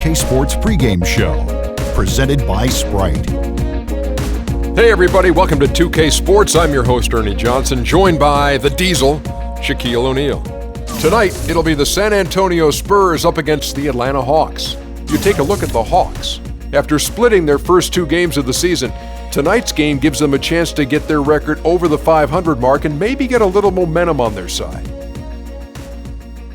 2K Sports pregame show, presented by Sprite. Hey everybody, welcome to 2K Sports. I'm your host, Ernie Johnson, joined by the Diesel, Shaquille O'Neal. Tonight, it'll be the San Antonio Spurs up against the Atlanta Hawks. You take a look at the Hawks. After splitting their first two games of the season, tonight's game gives them a chance to get their record over the 500 mark and maybe get a little momentum on their side.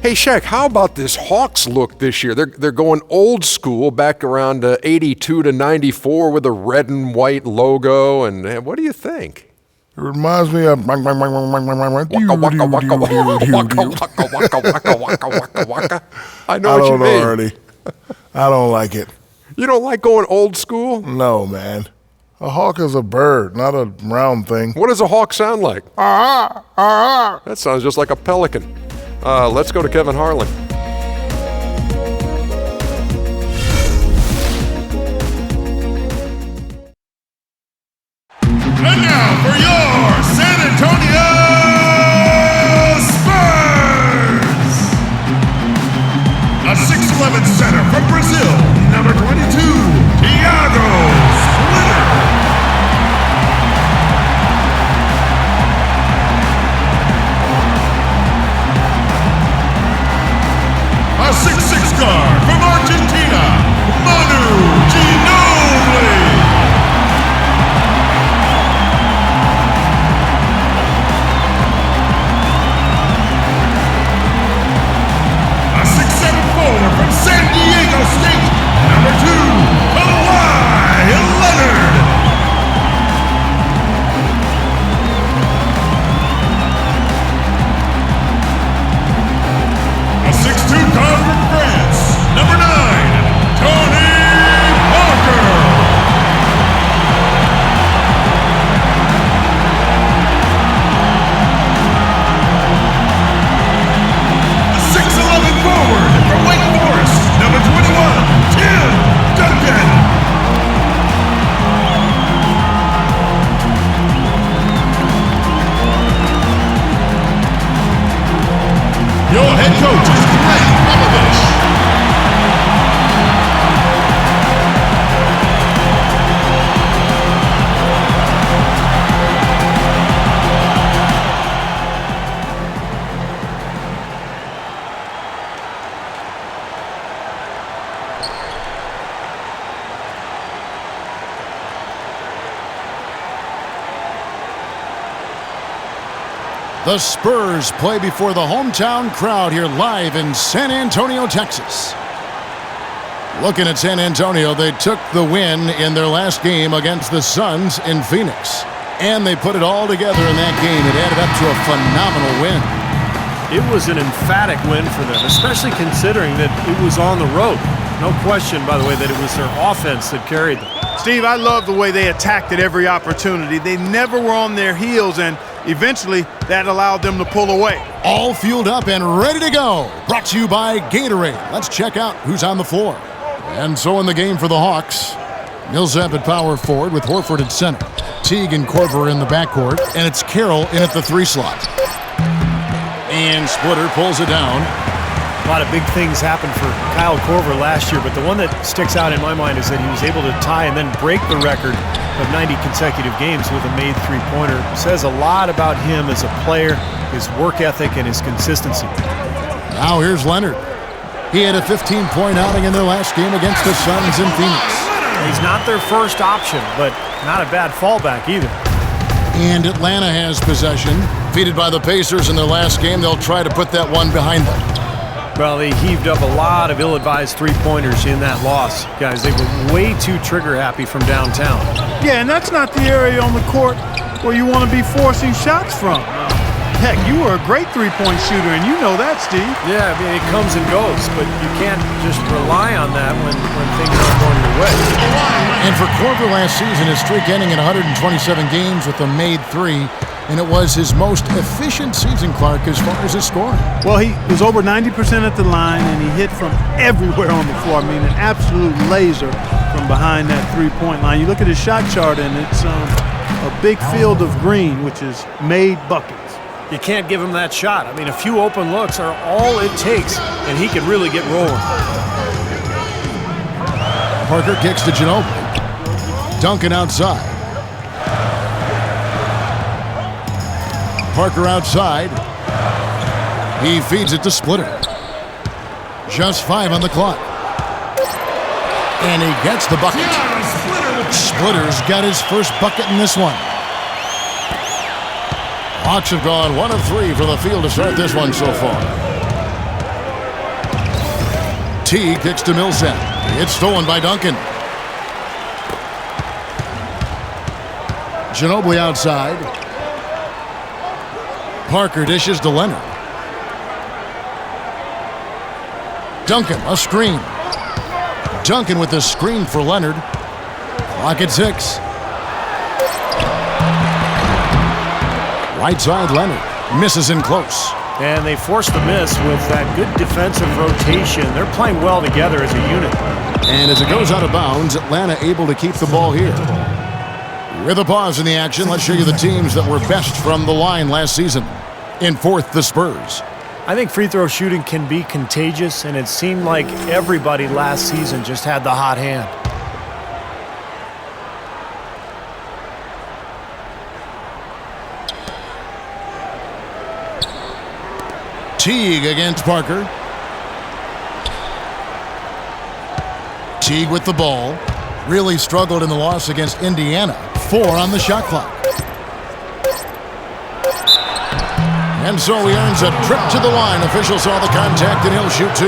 Hey Shaq, how about this Hawks look this year? They're going old school, back around 82 to 94 with a red and white logo, and what do you think? It reminds me of Waka waka waka waka. I know what you mean. Already. I don't like it. You don't like going old school? No, man. A hawk is a bird, not a round thing. What does a hawk sound like? Ah, ah. That sounds just like a pelican. Let's go to Kevin Harlan. And now for your San Antonio Spurs! A 6'11" center from Brazil, number 22, Thiago Splitter. A 6'6" guard from Argentina, Manu Ginobili. A 6'7" forward from San Diego State, number 2, Kawhi Leonard. A 6'2" guard from France, number 9, Tony Parker. A 6'11" forward from Wake Forest, number 21, Tim Duncan. Your head coach is Greg Popovich. The Spurs play before the hometown crowd here live in San Antonio, Texas. Looking at San Antonio, they took the win in their last game against the Suns in Phoenix. And they put it all together in that game. It added up to a phenomenal win. It was an emphatic win for them, especially considering that it was on the road. No question, by the way, that it was their offense that carried them. Steve, I love the way they attacked at every opportunity. They never were on their heels, and eventually that allowed them to pull away. All fueled up and ready to go. Brought to you by Gatorade. Let's check out who's on the floor. And so in the game for the Hawks, Millsap at power forward with Horford at center. Teague and Korver in the backcourt, and it's Carroll in at the 3 slot. And Splitter pulls it down. A lot of big things happened for Kyle Korver last year, but the one that sticks out in my mind is that he was able to tie and then break the record of 90 consecutive games with a made three-pointer. Says a lot about him as a player, his work ethic, and his consistency. Now here's Leonard. He had a 15-point outing in their last game against the Suns in Phoenix. He's not their first option, but not a bad fallback either. And Atlanta has possession. Defeated by the Pacers in their last game, they'll try to put that one behind them. Well, they heaved up a lot of ill-advised three-pointers in that loss. Guys, they were way too trigger-happy from downtown. Yeah, and that's not the area on the court where you want to be forcing shots from. Heck, you were a great three-point shooter, and you know that, Steve. Yeah, I mean, it comes and goes, but you can't just rely on that when things aren't going your way. And for Korver last season, his streak ending at 127 games with a made three, and it was his most efficient season, Clark, as far as his scoring. Well, he was over 90% at the line, and he hit from everywhere on the floor. I mean, an absolute laser from behind that three-point line. You look at his shot chart, and it's a big field of green, which is made buckets. You can't give him that shot. I mean, a few open looks are all it takes, and he can really get rolling. Parker kicks to Ginobili. Duncan outside. Parker outside. He feeds it to Splitter. Just 5 on the clock. And he gets the bucket. Splitter's got his first bucket in this one. Hawks have gone 1 of 3 from the field to start this one so far. T kicks to Millsap. It's stolen by Duncan. Ginobili outside. Parker dishes to Leonard. Duncan, a screen. Duncan with the screen for Leonard. Clock at 6. Right side, Leonard. Misses in close. And they forced the miss with that good defensive rotation. They're playing well together as a unit. And as it goes out of bounds, Atlanta able to keep the ball here. With a pause in the action, let's show you the teams that were best from the line last season. In fourth, the Spurs. I think free throw shooting can be contagious, and it seemed like everybody last season just had the hot hand. Teague against Parker. Teague with the ball. Really struggled in the loss against Indiana. 4 on the shot clock. And so he earns a trip to the line. Officials saw the contact and he'll shoot 2.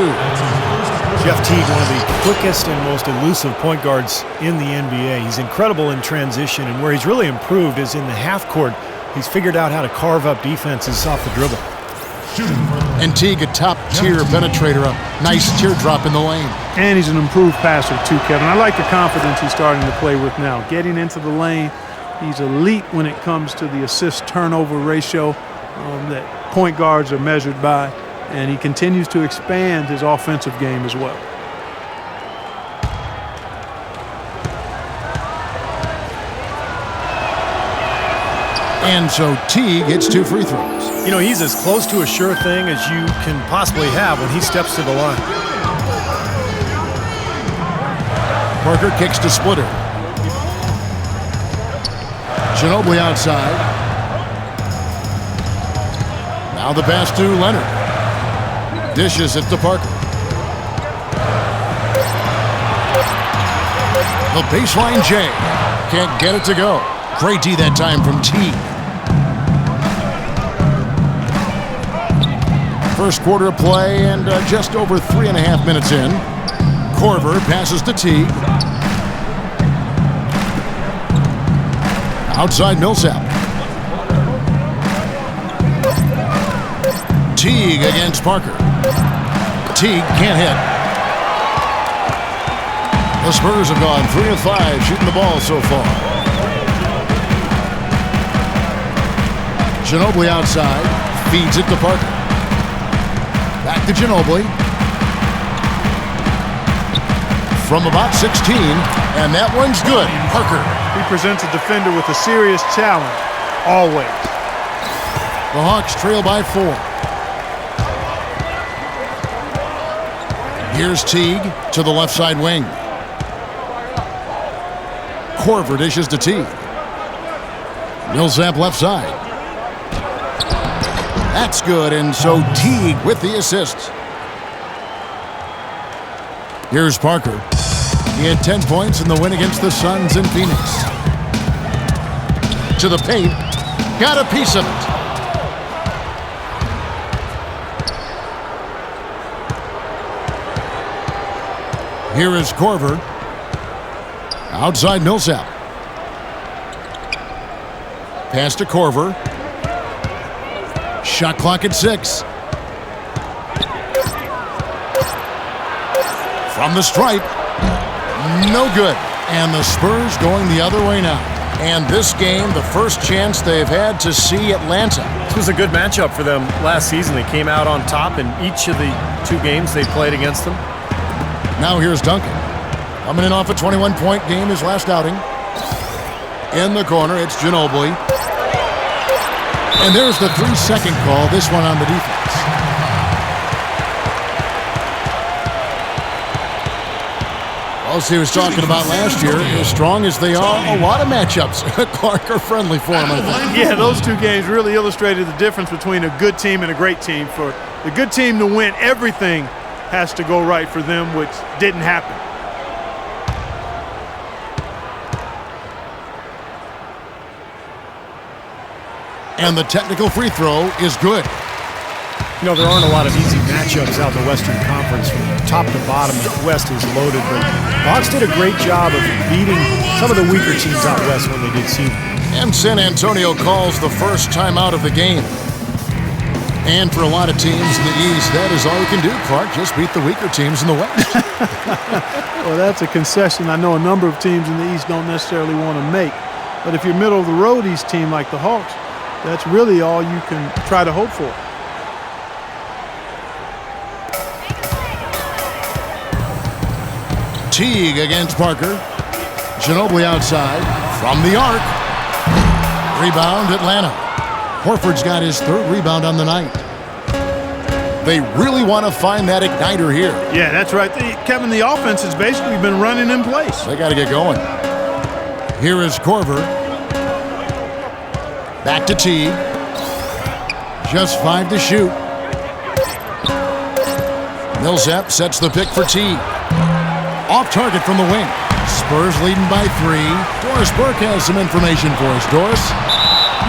Jeff Teague, one of the quickest and most elusive point guards in the NBA. He's incredible in transition, and where he's really improved is in the half court. He's figured out how to carve up defenses off the dribble. And Teague, a top-tier penetrator, a nice teardrop in the lane. And he's an improved passer too, Kevin. I like the confidence he's starting to play with now. Getting into the lane, he's elite when it comes to the assist-turnover ratio that point guards are measured by. And he continues to expand his offensive game as well. And so Teague hits 2 free throws. You know, he's as close to a sure thing as you can possibly have when he steps to the line. Parker kicks to Splitter. Ginobili outside. Now the pass to Leonard. Dishes it to Parker. The baseline J. Can't get it to go. Great D that time from Teague. First quarter of play and just over 3.5 minutes in. Korver passes to Teague. Outside Millsap. Teague against Parker. Teague can't hit. The Spurs have gone 3 of 5 shooting the ball so far. Ginobili outside. Feeds it to Parker. Back to Ginobili. From about 16, and that one's good. Parker. He presents a defender with a serious challenge, always. The Hawks trail by 4. Here's Teague to the left side wing. Horford dishes to Teague. Millsap left side. That's good, and so Teague with the assist. Here's Parker. He had 10 points in the win against the Suns in Phoenix. To the paint. Got a piece of it. Here is Korver. Outside Millsap. Pass to Korver. Shot clock at 6. From the stripe. No good. And the Spurs going the other way now. And this game, the first chance they've had to see Atlanta. This was a good matchup for them last season. They came out on top in each of the 2 games they played against them. Now here's Duncan. Coming in off a 21-point game his last outing. In the corner, it's Ginobili. And there's the 3-second call, this one on the defense. As he was talking about last year, as strong as they are, a lot of matchups, Clark, are friendly for him, I think. Yeah, those two games really illustrated the difference between a good team and a great team. For the good team to win, everything has to go right for them, which didn't happen. And the technical free throw is good. You know, there aren't a lot of easy matchups out in the Western Conference. From top to bottom, the West is loaded. But the Hawks did a great job of beating some of the weaker teams out West when they did see them. And San Antonio calls the first timeout of the game. And for a lot of teams in the East, that is all you can do, Clark. Just beat the weaker teams in the West. Well, that's a concession I know a number of teams in the East don't necessarily want to make. But if you're middle-of-the-road East team like the Hawks, that's really all you can try to hope for. Teague against Parker. Ginobili outside from the arc. Rebound, Atlanta. Horford's got his third rebound on the night. They really want to find that igniter here. Yeah, that's right. Kevin, the offense has basically been running in place. They got to get going. Here is Korver. Back to Teague. Just 5 to shoot. Millsap sets the pick for Teague. Off target from the wing. Spurs leading by 3. Doris Burke has some information for us. Doris?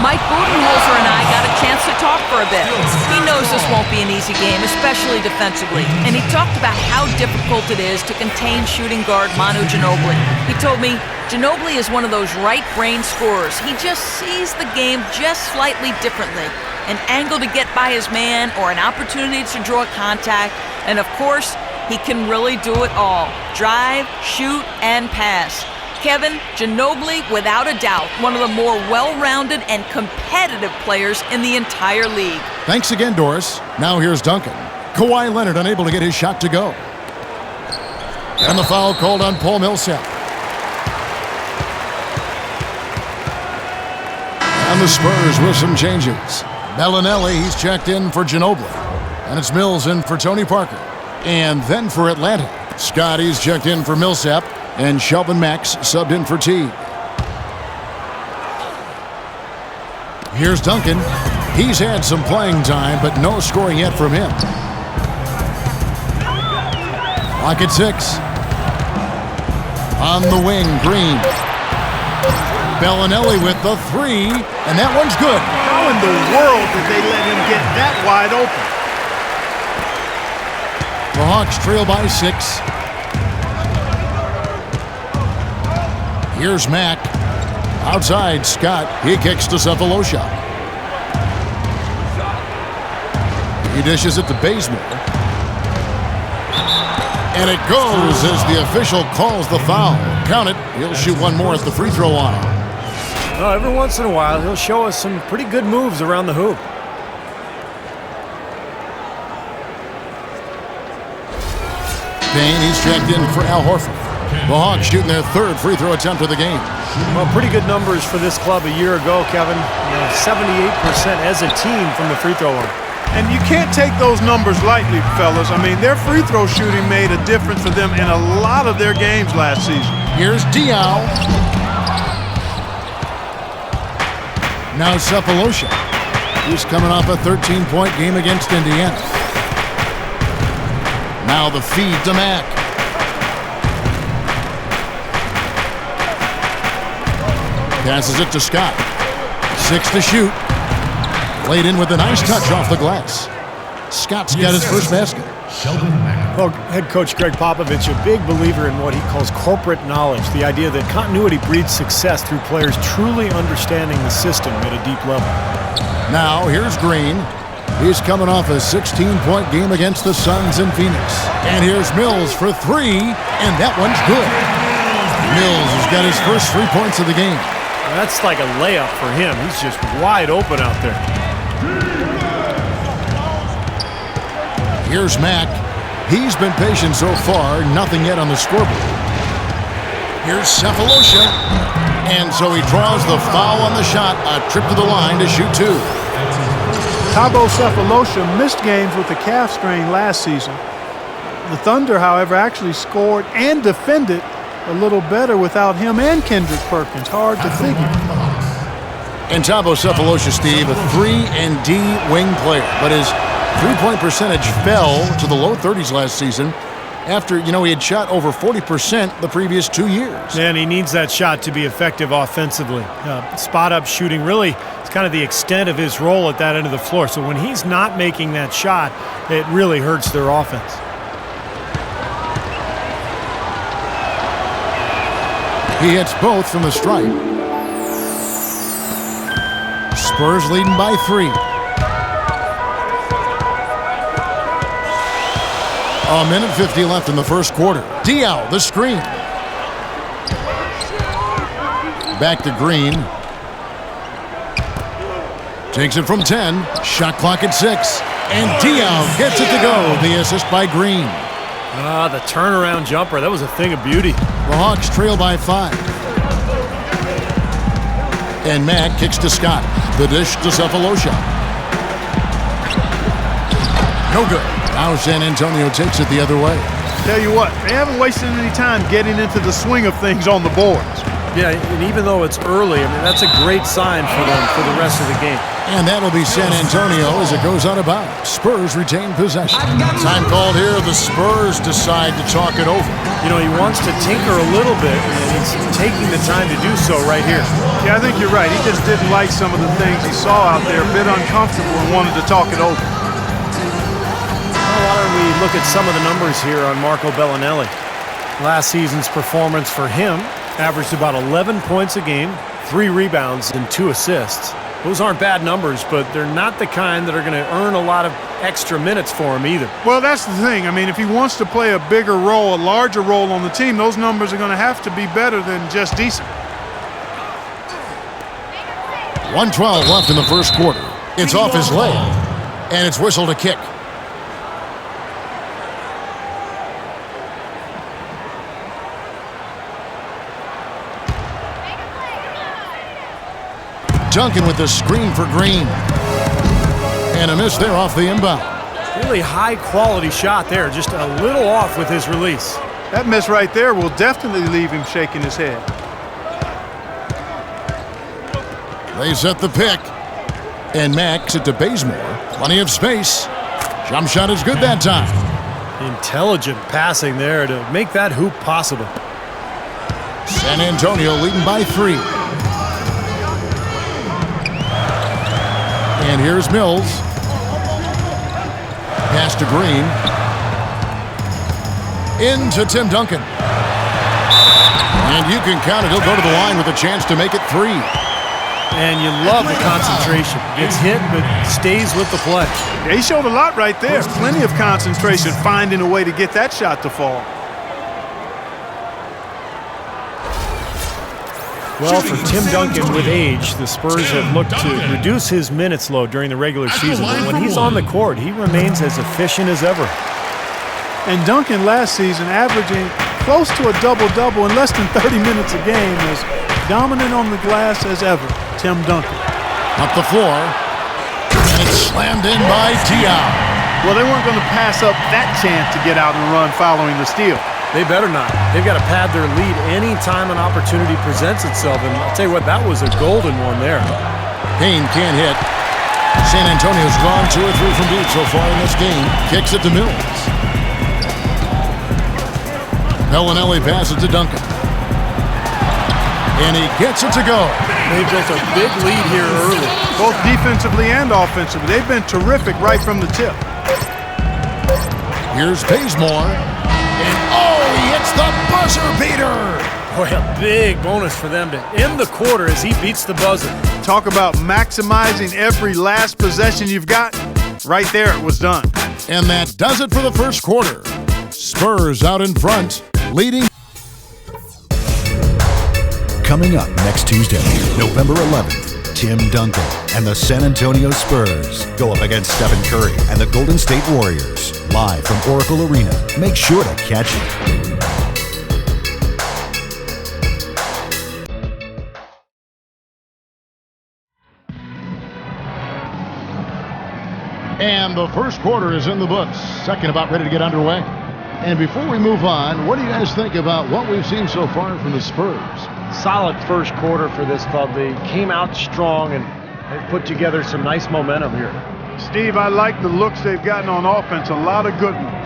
Mike Budenholzer and I got a chance to talk for a bit. He knows this won't be an easy game, especially defensively. And he talked about how difficult it is to contain shooting guard Manu Ginobili. He told me Ginobili is one of those right-brain scorers. He just sees the game just slightly differently. An angle to get by his man or an opportunity to draw contact. And of course, he can really do it all. Drive, shoot, and pass. Kevin, Ginobili, without a doubt, one of the more well-rounded and competitive players in the entire league. Thanks again, Doris. Now here's Duncan. Kawhi Leonard unable to get his shot to go. And the foul called on Paul Millsap. And the Spurs with some changes. Belinelli, he's checked in for Ginobili. And it's Mills in for Tony Parker. And then for Atlanta, Scotty's checked in for Millsap. And Shelvin Max subbed in for Teague. Here's Duncan. He's had some playing time, but no scoring yet from him. Clock at 6. On the wing, Green. Belinelli with the 3, and that one's good. How in the world did they let him get that wide open? The Hawks trail by 6. Here's Mack. Outside, Scott. He kicks to Cephalosha. He dishes it to Bazemore. And it goes as the official calls the foul. Count it. He'll shoot one more at the free throw line. Well, every once in a while, he'll show us some pretty good moves around the hoop. Payne, he's checked in for Al Horford. The Hawks shooting their third free throw attempt of the game. Well, pretty good numbers for this club a year ago, Kevin. 78% as a team from the free throw line. And you can't take those numbers lightly, fellas. I mean, their free throw shooting made a difference for them in a lot of their games last season. Here's Diaw. Now Cephalosha. He's coming off a 13-point game against Indiana. Now the feed to Mack. Passes it to Scott. 6 to shoot. Played in with a nice touch off the glass. Scott's got his first basket. Well, head coach Greg Popovich, a big believer in what he calls corporate knowledge, the idea that continuity breeds success through players truly understanding the system at a deep level. Now here's Green. He's coming off a 16-point game against the Suns in Phoenix. And here's Mills for 3, and that one's good. Mills has got his first 3 points of the game. That's like a layup for him. He's just wide open out there. Here's Mack. He's been patient so far, nothing yet on the scoreboard. Here's Cephalosha. And so he draws the foul on the shot, a trip to the line to shoot 2. Thabo Cephalosha missed games with a calf strain last season. The Thunder, however, actually scored and defended a little better without him and Kendrick Perkins. Hard to figure. And Thabo Sefolosha, Steve, a 3-and-D wing player, but his three-point percentage fell to the low 30s last season after, he had shot over 40% the previous 2 years. And he needs that shot to be effective offensively. Spot-up shooting really is kind of the extent of his role at that end of the floor. So when he's not making that shot, it really hurts their offense. He hits both from the stripe. Spurs leading by 3. A minute 50 left in the first quarter. Diaw, the screen. Back to Green. Takes it from 10. Shot clock at 6. And Diaw gets it to go. The assist by Green. The turnaround jumper. That was a thing of beauty. The Hawks trail by 5. And Mack kicks to Scott. The dish to Sefolosha. No good. Now San Antonio takes it the other way. Tell you what, they haven't wasted any time getting into the swing of things on the boards. Yeah, and even though it's early, that's a great sign for them for the rest of the game. And that'll be San Antonio as it goes out of bounds. Spurs retain possession. Time called here. The Spurs decide to talk it over. He wants to tinker a little bit, and he's taking the time to do so right here. Yeah, I think you're right. He just didn't like some of the things he saw out there, a bit uncomfortable, and wanted to talk it over. Why don't we look at some of the numbers here on Marco Belinelli. Last season's performance for him averaged about 11 points a game, 3 rebounds, and 2 assists. Those aren't bad numbers, but they're not the kind that are going to earn a lot of extra minutes for him either. Well, that's the thing. If he wants to play a bigger role, a larger role on the team, those numbers are going to have to be better than just decent. 1:12 left in the first quarter. It's off his leg, and it's whistled a kick. Duncan with the screen for Green. And a miss there off the inbound. Really high-quality shot there, just a little off with his release. That miss right there will definitely leave him shaking his head. They set the pick. And Max it to Bazemore. Plenty of space. Jump shot is good that time. Intelligent passing there to make that hoop possible. San Antonio leading by 3. And here's Mills. Pass to Green. Into Tim Duncan. And you can count it. He'll go to the line with a chance to make it 3. And you love the concentration. Gets hit, but stays with the play. Yeah, he showed a lot right there. Plenty of concentration, finding a way to get that shot to fall. Well, for Tim Duncan with age, the Spurs have looked to reduce his minutes load during the regular season. But when he's on the court, he remains as efficient as ever. And Duncan last season averaging close to a double-double in less than 30 minutes a game, as dominant on the glass as ever. Tim Duncan. Up the floor. And it's slammed in by Diaw. Well, they weren't going to pass up that chance to get out and run following the steal. They better not. They've got to pad their lead any time an opportunity presents itself. And I'll tell you what, that was a golden one there. Payne can't hit. San Antonio's gone 2 or 3 from deep so far in this game. Kicks it to Mills. Belinelli passes to Duncan. And he gets it to go. They built a big lead here early. Both defensively and offensively. They've been terrific right from the tip. Here's Bazemore. And he hits the buzzer beater. Boy, a big bonus for them to end the quarter as he beats the buzzer. Talk about maximizing every last possession you've got. Right there it was done. And that does it for the first quarter. Spurs out in front, leading. Coming up next Tuesday, November 11th, Tim Duncan and the San Antonio Spurs go up against Stephen Curry and the Golden State Warriors. Live from Oracle Arena. Make sure to catch it. And the first quarter is in the books. Second about ready to get underway. And before we move on, what do you guys think about what we've seen so far from the Spurs? Solid first quarter for this club. They came out strong and they put together some nice momentum here. Steve, I like the looks they've gotten on offense. A lot of good ones.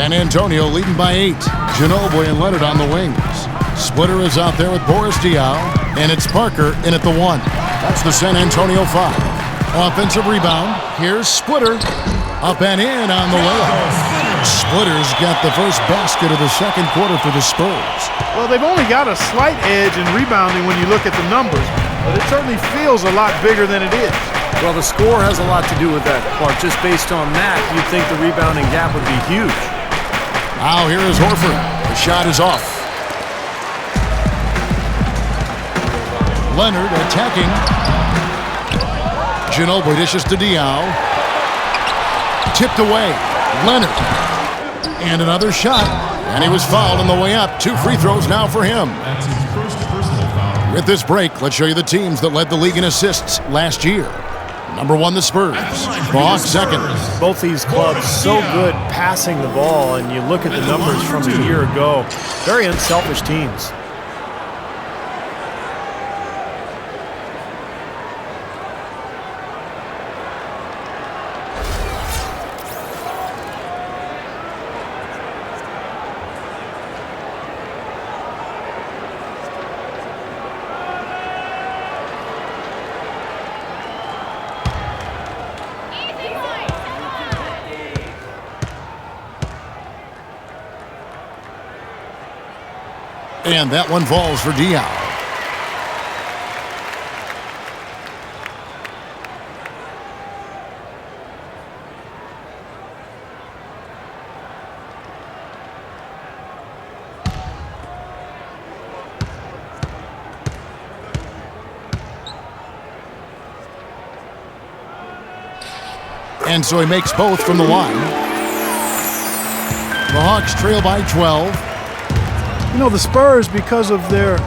San Antonio leading by 8. Ginobili and Leonard on the wings. Splitter is out there with Boris Diaw, and it's Parker in at the 1. That's the San Antonio 5. Offensive rebound. Here's Splitter. Up and in on the layup. Splitter's got the first basket of the second quarter for the Spurs. Well, they've only got a slight edge in rebounding when you look at the numbers, but it certainly feels a lot bigger than it is. Well, the score has a lot to do with that, Clark. Just based on that, you'd think the rebounding gap would be huge. Now here is Horford. The shot is off. Leonard attacking. Ginobili dishes to Diaw. Tipped away. Leonard. And another shot. And he was fouled on the way up. 2 free throws now for him. That's his first personal foul. With this break, let's show you the teams that led the league in assists last year. Number 1, the Spurs. The Hawks second. Both these clubs so good passing the ball, and you look at the numbers from a year ago. Very unselfish teams. And that one falls for Diaw. And so he makes both from the line. The Hawks trail by 12. You know, the Spurs, because of their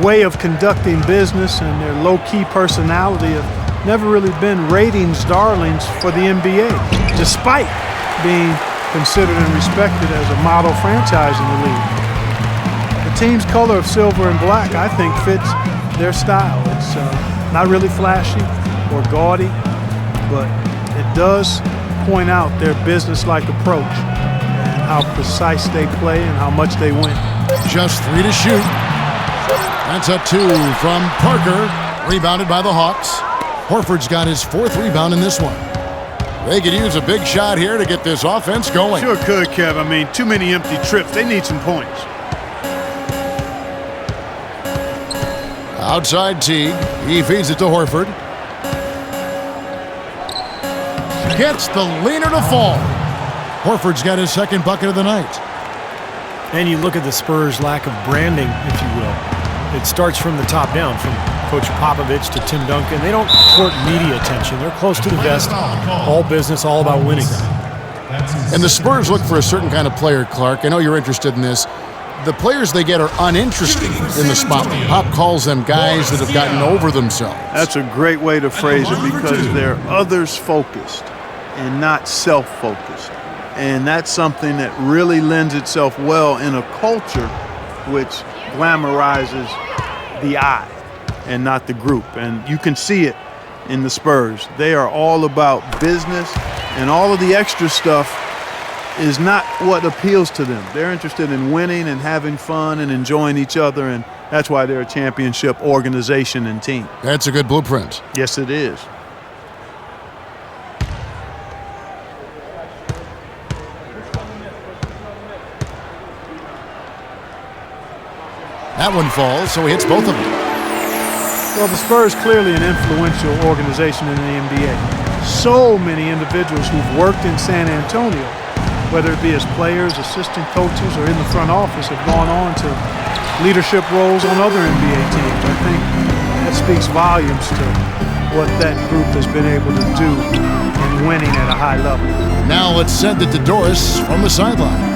way of conducting business and their low-key personality, have never really been ratings darlings for the NBA, despite being considered and respected as a model franchise in the league. The team's color of silver and black, I think, fits their style. It's not really flashy or gaudy, but it does point out their business-like approach and how precise they play and how much they win. Just 3 to shoot. That's a 2 from Parker. Rebounded by the Hawks. Horford's got his 4th rebound in this one. They could use a big shot here to get this offense going. Sure could, Kev. I mean, too many empty trips. They need some points. Outside Teague. He feeds it to Horford. Gets the leaner to fall. Horford's got his 2nd bucket of the night. And you look at the Spurs' lack of branding, if you will. It starts from the top down, from Coach Popovich to Tim Duncan. They don't court media attention. They're close to the vest, all business, all about winning. And the Spurs look for a certain kind of player, Clark. I know you're interested in this. The players they get are uninteresting in the spotlight. Pop calls them guys that have gotten over themselves. That's a great way to phrase it, because they're others-focused and not self-focused. And that's something that really lends itself well in a culture which glamorizes the I and not the group. And you can see it in the Spurs. They are all about business And all of the extra stuff is not what appeals to them. They're interested in winning and having fun and enjoying each other, and that's why they're a championship organization and team. That's a good blueprint. Yes, it is. That one falls, so he hits both of them. Well, the Spurs clearly an influential organization in the NBA. So many individuals who've worked in San Antonio, whether it be as players, assistant coaches, or in the front office, have gone on to leadership roles on other NBA teams. I think that speaks volumes to what that group has been able to do in winning at a high level. Now let's send it to Doris from the sideline.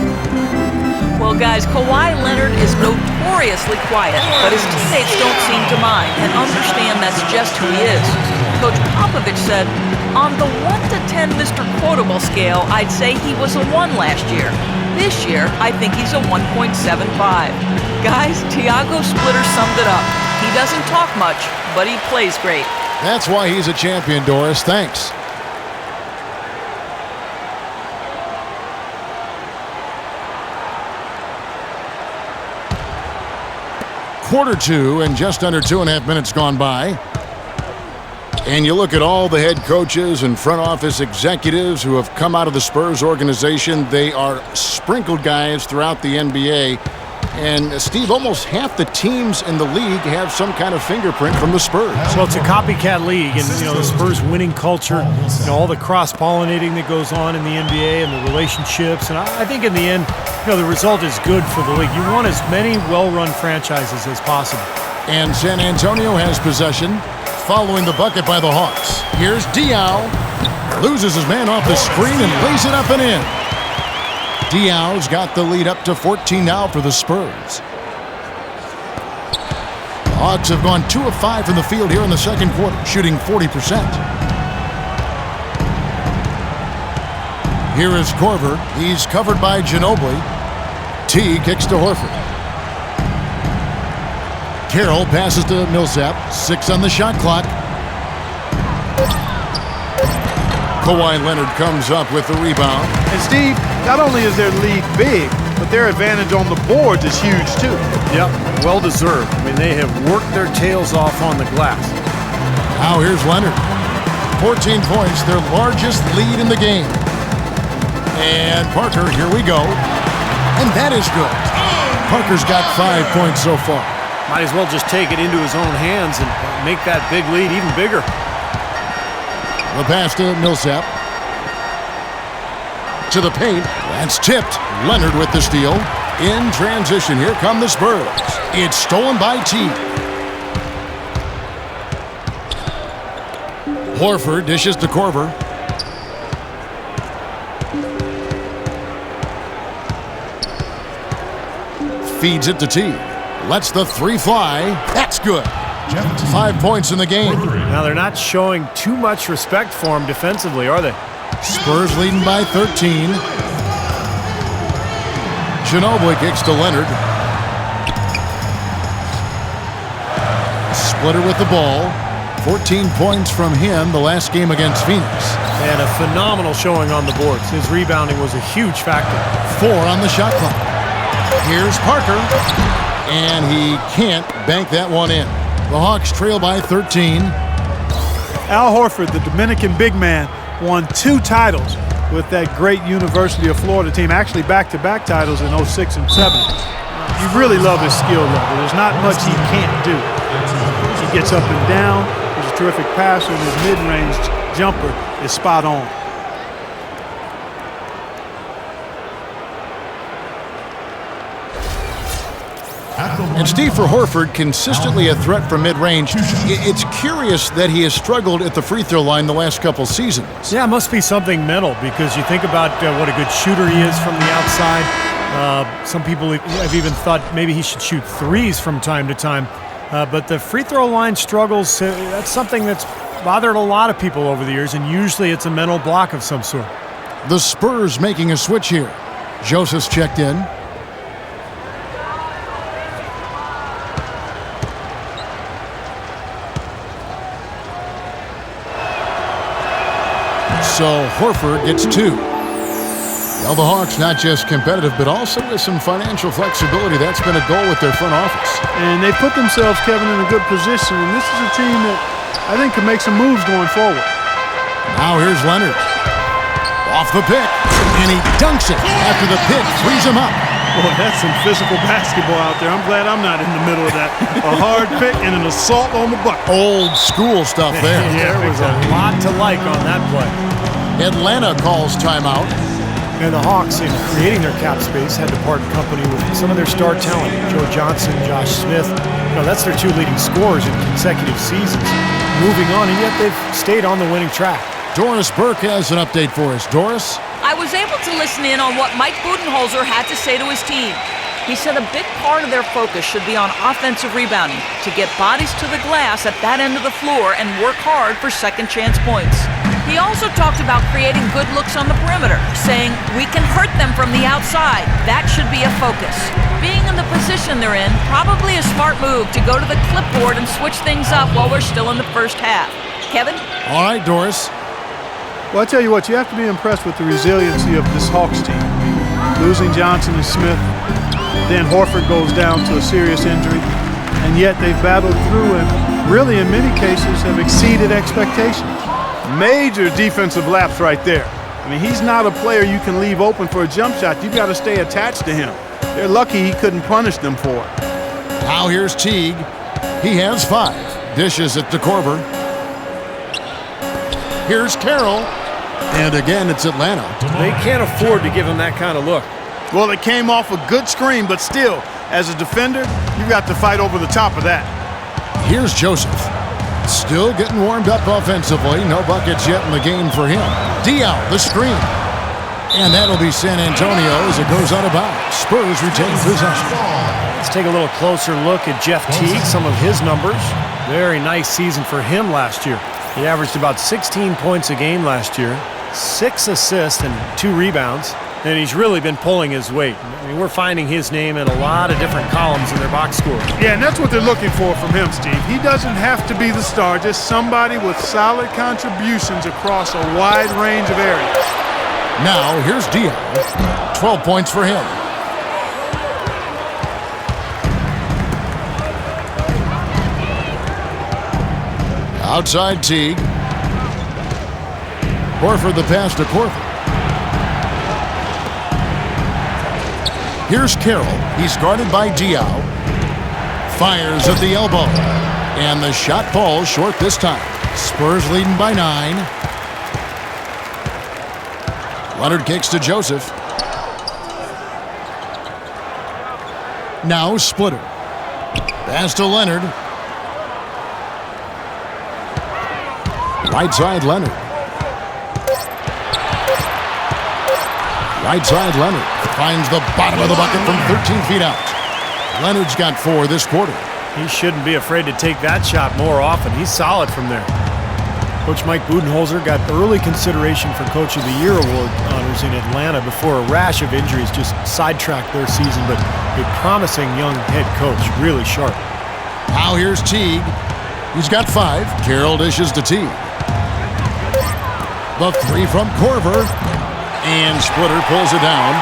Well, guys, Kawhi Leonard is notoriously quiet, but his teammates don't seem to mind and understand that's just who he is. Coach Popovich said, on the 1 to 10 Mr. Quotable scale, I'd say he was a 1 last year. This year, I think he's a 1.75. Guys, Tiago Splitter summed it up. He doesn't talk much, but he plays great. That's why he's a champion, Doris. Thanks. Quarter 2 and just under 2.5 minutes gone by. And you look at all the head coaches and front office executives who have come out of the Spurs organization. They are sprinkled guys throughout the NBA. And, Steve, almost half the teams in the league have some kind of fingerprint from the Spurs. Well, it's a copycat league, and, the Spurs winning culture, all the cross-pollinating that goes on in the NBA and the relationships. And I think in the end, the result is good for the league. You want as many well-run franchises as possible. And San Antonio has possession, following the bucket by the Hawks. Here's Diaw. Loses his man off the screen and lays it up and in. Diaw's got the lead up to 14 now for the Spurs. The Hawks have gone 2 of 5 from the field here in the second quarter, shooting 40%. Here is Korver. He's covered by Ginobili. T kicks to Horford. Carroll passes to Millsap. 6 on the shot clock. Kawhi Leonard comes up with the rebound. And Steve, not only is their lead big, but their advantage on the boards is huge too. Yep, well deserved. I mean, they have worked their tails off on the glass. Now here's Leonard. 14 points, their largest lead in the game. And Parker, here we go. And that is good. Parker's got 5 points so far. Might as well just take it into his own hands and make that big lead even bigger. The pass to Millsap. To the paint. That's tipped. Leonard with the steal. In transition, here come the Spurs. It's stolen by T. Horford dishes to Korver. Feeds it to T. Lets the 3 fly. That's good. 5 points in the game. Now, they're not showing too much respect for him defensively, are they? Spurs leading by 13. Ginobili kicks to Leonard. Splitter with the ball. 14 points from him the last game against Phoenix. And a phenomenal showing on the boards. His rebounding was a huge factor. 4 on the shot clock. Here's Parker. And he can't bank that one in. The Hawks trail by 13. Al Horford, the Dominican big man, won 2 titles with that great University of Florida team, actually back-to-back titles in 06 and 07. You really love his skill level. There's not much he can't do. He gets up and down. He's a terrific passer, and his mid-range jumper is spot on. And Steve, for Horford, consistently a threat from mid-range. It's curious that he has struggled at the free throw line the last couple seasons. Yeah, it must be something mental, because you think about what a good shooter he is from the outside. Some people have even thought maybe he should shoot threes from time to time. But the free throw line struggles, that's something that's bothered a lot of people over the years, and usually it's a mental block of some sort. The Spurs making a switch here. Joseph's checked in. So Horford gets 2. Well, the Hawks not just competitive, but also with some financial flexibility. That's been a goal with their front office. And they put themselves, Kevin, in a good position. And this is a team that I think can make some moves going forward. Now here's Leonard. Off the pick, and he dunks it after the pick frees him up. Boy, that's some physical basketball out there. I'm glad I'm not in the middle of that. A hard pick and an assault on the bucket. Old school stuff there. There was a lot to like on that play. Atlanta calls timeout. And the Hawks, in creating their cap space, had to part company with some of their star talent. Joe Johnson, Josh Smith. That's their 2 leading scorers in consecutive seasons. Moving on, and yet they've stayed on the winning track. Doris Burke has an update for us. Doris? I was able to listen in on what Mike Budenholzer had to say to his team. He said a big part of their focus should be on offensive rebounding, to get bodies to the glass at that end of the floor and work hard for second chance points. He also talked about creating good looks on the perimeter, saying, we can hurt them from the outside. That should be a focus. Being in the position they're in, probably a smart move to go to the clipboard and switch things up while we're still in the first half. Kevin? All right, Doris. Well, I tell you what, you have to be impressed with the resiliency of this Hawks team. Losing Johnson and Smith, then Horford goes down to a serious injury, and yet they've battled through and really, in many cases, have exceeded expectations. Major defensive lapse right there. I mean, he's not a player you can leave open for a jump shot. You've got to stay attached to him. They're lucky he couldn't punish them for it. Now here's Teague. He has 5. Dishes it to Korver. Here's Carroll. And again, it's Atlanta. They can't afford to give him that kind of look. Well, it came off a good screen, but still, as a defender, you've got to fight over the top of that. Here's Joseph. Still getting warmed up offensively. No buckets yet in the game for him. Diaw, the screen. And that'll be San Antonio as it goes out of bounds. Spurs retain possession. Let's take a little closer look at Jeff Teague, some of his numbers. Very nice season for him last year. He averaged about 16 points a game last year, 6 assists and 2 rebounds. And he's really been pulling his weight. I mean, we're finding his name in a lot of different columns in their box score. Yeah, and that's what they're looking for from him, Steve. He doesn't have to be the star, just somebody with solid contributions across a wide range of areas. Now, here's Diaw. 12 points for him. Outside Teague. Horford the pass to Horford. Here's Carroll. He's guarded by Diaw. Fires at the elbow. And the shot falls short this time. Spurs leading by 9. Leonard kicks to Joseph. Now Splitter. Pass to Leonard. Right side Leonard. Right side Leonard. Finds the bottom of the bucket from 13 feet out. Leonard's got 4 this quarter. He shouldn't be afraid to take that shot more often. He's solid from there. Coach Mike Budenholzer got early consideration for Coach of the Year award honors in Atlanta before a rash of injuries just sidetracked their season, but a promising young head coach, really sharp. Now here's Teague. He's got 5. Carroll dishes to Teague. The 3 from Korver. And Splitter pulls it down.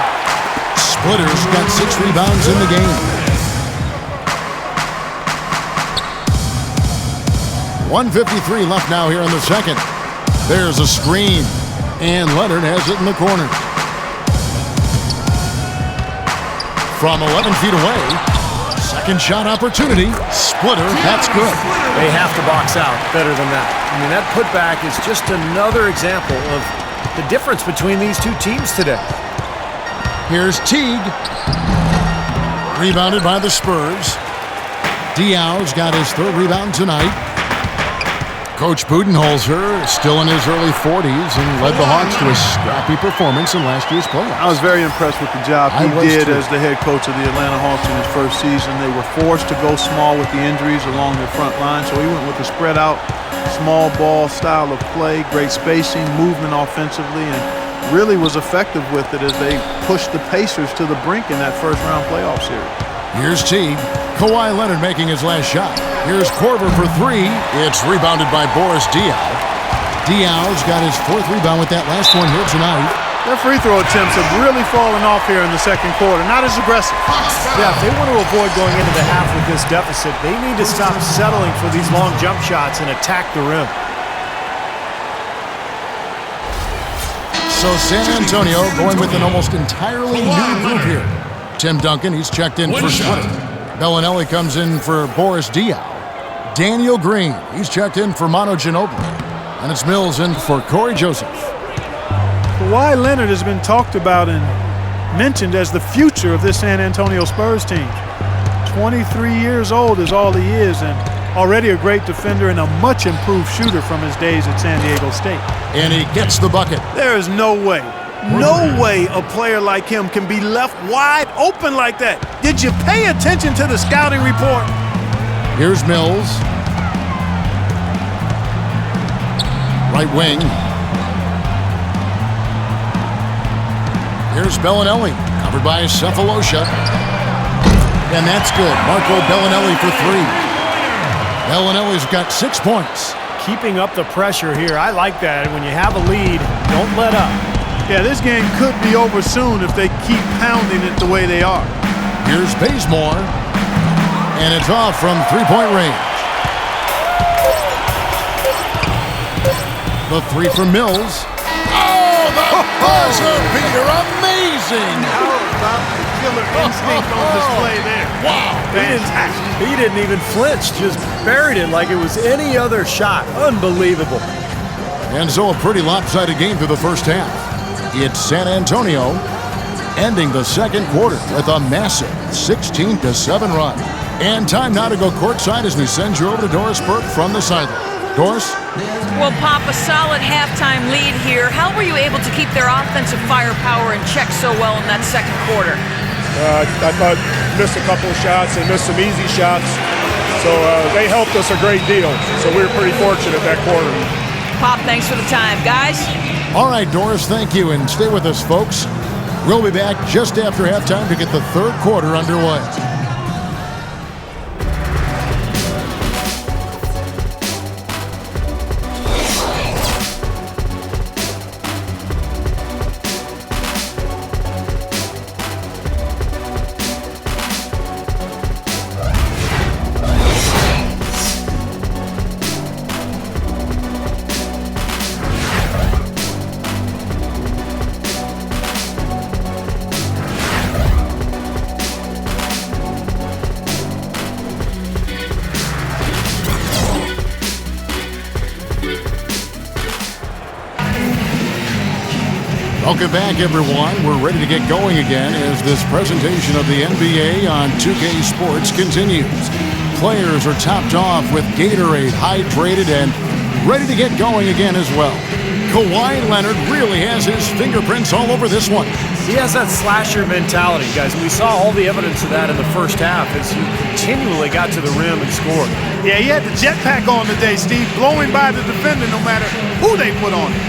Splitter's got 6 rebounds in the game. 1:53 left now here in the second. There's a screen. And Leonard has it in the corner. From 11 feet away. Second shot opportunity. Splitter, that's good. They have to box out better than that. I mean, that putback is just another example of the difference between these two teams today. Here's Teague. Rebounded by the Spurs. Diaw's got his 3rd rebound tonight. Coach Budenholzer still in his early 40s and led the Hawks to a scrappy performance in last year's playoffs. I was very impressed with the job he did as the head coach of the Atlanta Hawks in his first season. They were forced to go small with the injuries along their front line, so he went with a spread out, small ball style of play, great spacing, movement offensively, and really was effective with it as they pushed the Pacers to the brink in that first round playoff series. Here's Teague. Kawhi Leonard making his last shot. Here's Korver for 3. It's rebounded by Boris Diaw. Diaw's got his 4th rebound with that last one here tonight. Their free throw attempts have really fallen off here in the second quarter. Not as aggressive. Yeah, if they want to avoid going into the half with this deficit, they need to stop settling for these long jump shots and attack the rim. So San Antonio going with an almost entirely new group here. Tim Duncan, he's checked in for Splitter. Belinelli comes in for Boris Diaw. Daniel Green, he's checked in for Manu Ginobili. And it's Mills in for Corey Joseph. Kawhi Leonard has been talked about and mentioned as the future of this San Antonio Spurs team. 23 years old is all he is, and already a great defender and a much improved shooter from his days at San Diego State. And he gets the bucket. There is no way a player like him can be left wide open like that. Did you pay attention to the scouting report? Here's Mills. Right wing. Here's Belinelli, covered by Cephalosha. And that's good. Marco Belinelli for 3. Belinelli's got 6 points. Keeping up the pressure here. I like that. When you have a lead, don't let up. Yeah, this game could be over soon if they keep pounding it the way they are. Here's Bazemore. And it's off from 3-point range. The 3 from Mills. Oh, the buzzer beater. Amazing. How about the killer instinct on display there? Wow. He didn't even flinch. Just buried it like it was any other shot. Unbelievable. And so a pretty lopsided game through the first half. It's San Antonio ending the second quarter with a massive 16-7 run. And time now to go courtside as we send you over to Doris Burke from the sideline. Doris? Well, Pop, a solid halftime lead here. How were you able to keep their offensive firepower in check so well in that second quarter? I thought missed a couple of shots and missed some easy shots. So they helped us a great deal. So we were pretty fortunate that quarter. Pop, thanks for the time. Guys? All right, Doris, thank you. And stay with us, folks. We'll be back just after halftime to get the third quarter underway. Welcome back, everyone. We're ready to get going again as this presentation of the NBA on 2K Sports continues. Players are topped off with Gatorade, hydrated, and ready to get going again as well. Kawhi Leonard really has his fingerprints all over this one. He has that slasher mentality, guys. We saw all the evidence of that in the first half as he continually got to the rim and scored. Yeah, he had the jetpack on today, Steve, blowing by the defender no matter who they put on it.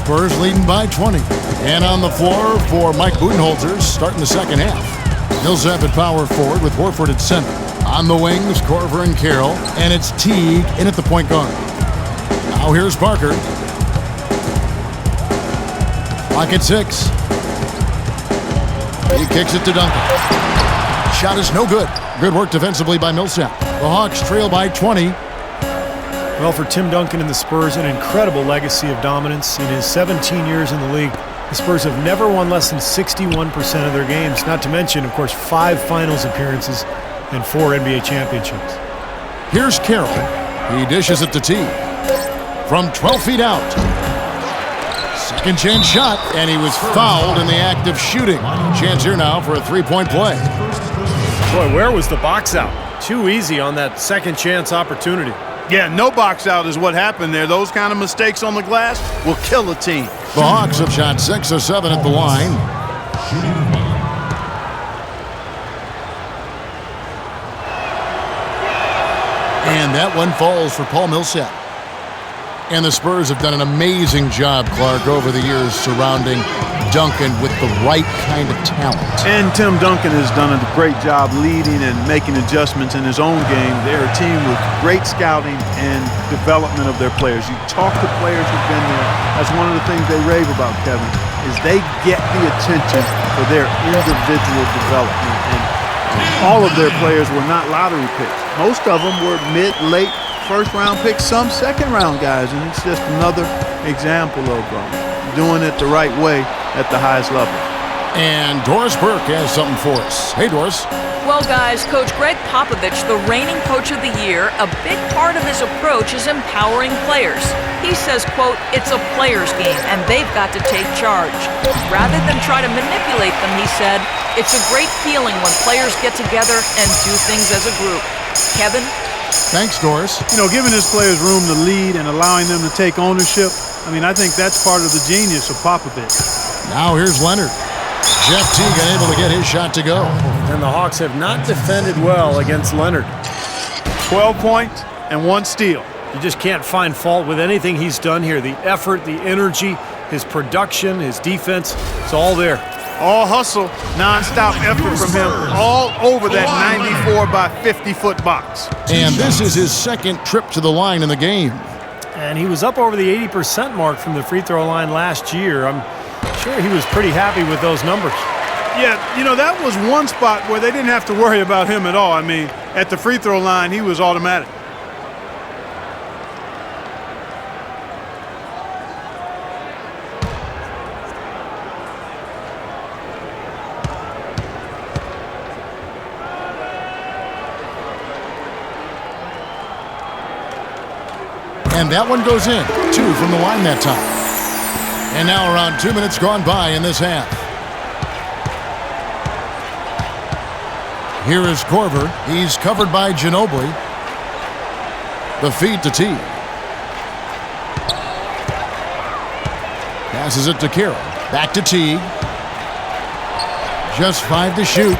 Spurs leading by 20. And on the floor for Mike Budenholzer starting the second half. Millsap at power forward with Horford at center. On the wings, Korver and Carroll. And it's Teague in at the point guard. Now here's Parker. Clock at 6. He kicks it to Duncan. Shot is no good. Good work defensively by Millsap. The Hawks trail by 20. Well, for Tim Duncan and the Spurs, an incredible legacy of dominance. In his 17 years in the league, the Spurs have never won less than 61% of their games, not to mention, of course, 5 finals appearances and 4 NBA championships. Here's Carroll. He dishes it to T. From 12 feet out. Second chance shot, and he was fouled in the act of shooting. Chance here now for a three-point play. Boy, where was the box out? Too easy on that second chance opportunity. Yeah, no box out is what happened there. Those kind of mistakes on the glass will kill a team. The Hawks have shot 6 of 7 at the line. And that one falls for Paul Millsap. And the Spurs have done an amazing job, Clark, over the years surrounding Duncan with the right kind of talent. And Tim Duncan has done a great job leading and making adjustments in his own game. They're a team with great scouting and development of their players. You talk to players who've been there. That's one of the things they rave about, Kevin, is they get the attention for their individual development. And all of their players were not lottery picks. Most of them were mid, late, first-round picks, some second-round guys, and it's just another example of doing it the right way at the highest level. And Doris Burke has something for us. Hey, Doris. Well, guys, Coach Greg Popovich, the reigning coach of the year, a big part of his approach is empowering players. He says, quote, "It's a player's game, and they've got to take charge." Rather than try to manipulate them, he said, "It's a great feeling when players get together and do things as a group." Kevin? Thanks, Doris. You know, giving his players room to lead and allowing them to take ownership, I mean, I think that's part of the genius of Popovich. Now here's Leonard. Jeff Teague unable to get his shot to go. And the Hawks have not defended well against Leonard. 12 points and 1 steal. You just can't find fault with anything he's done here. The effort, the energy, his production, his defense, it's all there. All hustle, non-stop effort from him, all over that 94 by 50-foot box. And this is his second trip to the line in the game. And he was up over the 80% mark from the free throw line last year. I'm sure he was pretty happy with those numbers. Yeah, you know, that was one spot where they didn't have to worry about him at all. I mean, at the free throw line, he was automatic. And that one goes in. 2 from the line that time. And now around 2 minutes gone by in this half. Here is Korver. He's covered by Ginobili. The feed to T. Passes it to Carroll. Back to T. Just 5 to shoot.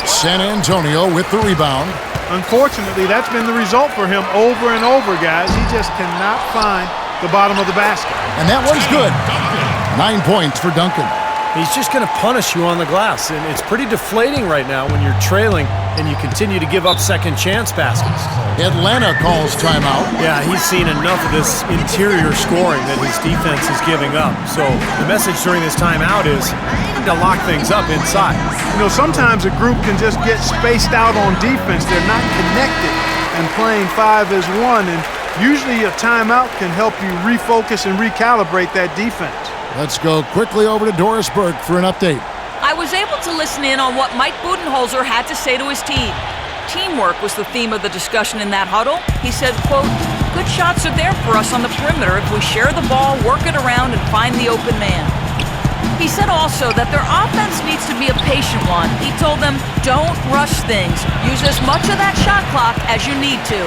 San Antonio with the rebound. Unfortunately, that's been the result for him over and over, guys. He just cannot find the bottom of the basket. And that one's good. 9 points for Duncan. He's just going to punish you on the glass, and it's pretty deflating right now when you're trailing and you continue to give up second chance baskets. Atlanta calls timeout. Yeah, he's seen enough of this interior scoring that his defense is giving up. So the message during this timeout is to lock things up inside. You know, sometimes a group can just get spaced out on defense. They're not connected and playing 5 as 1, and usually a timeout can help you refocus and recalibrate that defense. Let's go quickly over to Doris Burke for an update. I was able to listen in on what Mike Budenholzer had to say to his team. Teamwork was the theme of the discussion in that huddle. He said, quote, "Good shots are there for us on the perimeter if we share the ball, work it around, and find the open man." He said also that their offense needs to be a patient one. He told them, don't rush things. Use as much of that shot clock as you need to.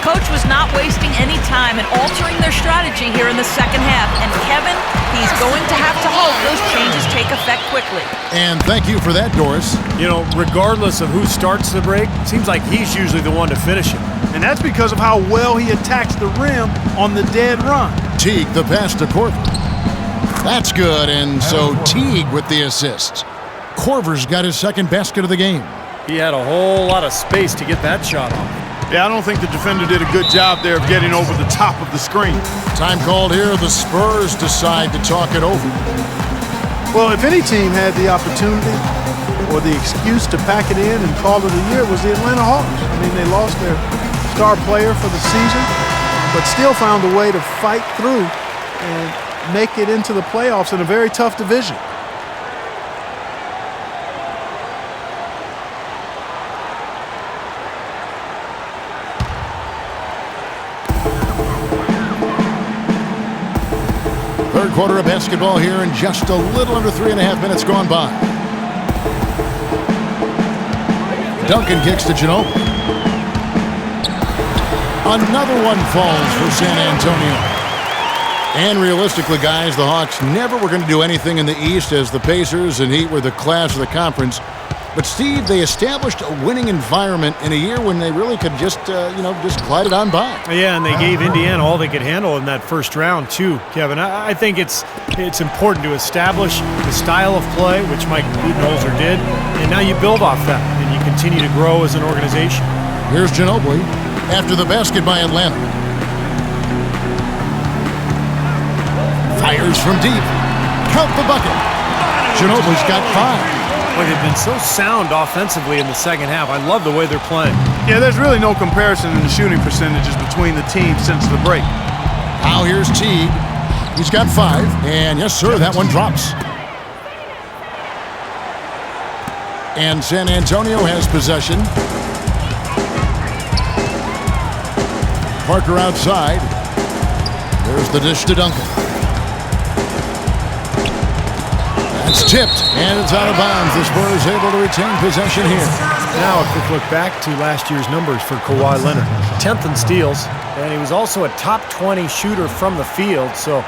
Coach was not wasting any time in altering their strategy here in the second half. And Kevin, he's going to have to hope those changes take effect quickly. And thank you for that, Doris. You know, regardless of who starts the break, it seems like he's usually the one to finish it. And that's because of how well he attacks the rim on the dead run. Teague, the pass to Korver. That's good, and so Teague with the assist. Korver's got his second basket of the game. He had a whole lot of space to get that shot off. Yeah, I don't think the defender did a good job there of getting over the top of the screen. Time called here. The Spurs decide to talk it over. Well, if any team had the opportunity or the excuse to pack it in and call it a year, it was the Atlanta Hawks. I mean, they lost their star player for the season, but still found a way to fight through and make it into the playoffs in a very tough division. Third quarter of basketball here, and just a little under 3.5 minutes gone by. Duncan kicks to Ginobili. Another one falls for San Antonio. And realistically, guys, the Hawks never were going to do anything in the East, as the Pacers and Heat were the class of the conference. But, Steve, they established a winning environment in a year when they really could just, just glide it on by. Yeah, and they gave Indiana all they could handle in that first round, too, Kevin. I think it's important to establish the style of play, which Mike Budenholzer did, and now you build off that, and you continue to grow as an organization. Here's Ginobili after the basket by Atlanta. Fires from deep. Count the bucket. Ginobili's got 5. Well, they've been so sound offensively in the second half. I love the way they're playing. Yeah, there's really no comparison in the shooting percentages between the teams since the break. Now here's Teague. He's got 5. And yes, sir, that one drops. And San Antonio has possession. Parker outside. There's the dish to Duncan. It's tipped, and it's out of bounds. The Spurs able to retain possession here. Now a quick look back to last year's numbers for Kawhi Leonard. 10th in steals, and he was also a top 20 shooter from the field, so